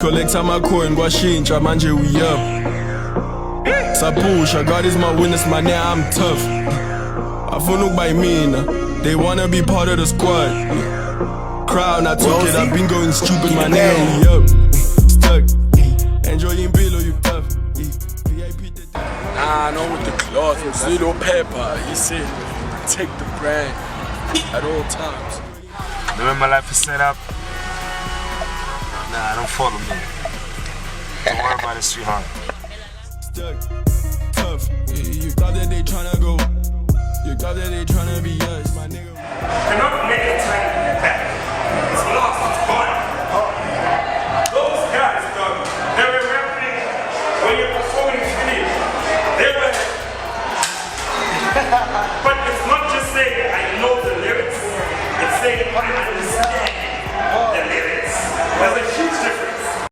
Collect my coin, washintsha manje we up. Sapusha, God is my witness, my name, I'm tough. Afuna ukuba mina, they wanna be part of the squad. Crowd not talking, I've been going stupid, my name, we up. Stuck, enjoy impilo, you tough. Nah, not with the cloth, it's little pepper. He said, take the brand at all times. The way my life is set up, nah, don't follow me. Don't worry about it, sweetheart. Stuck, tough. You thought that they tryna go. You thought that they tryna be us, my nigga. Cannot make it time. It's lost, it's gone.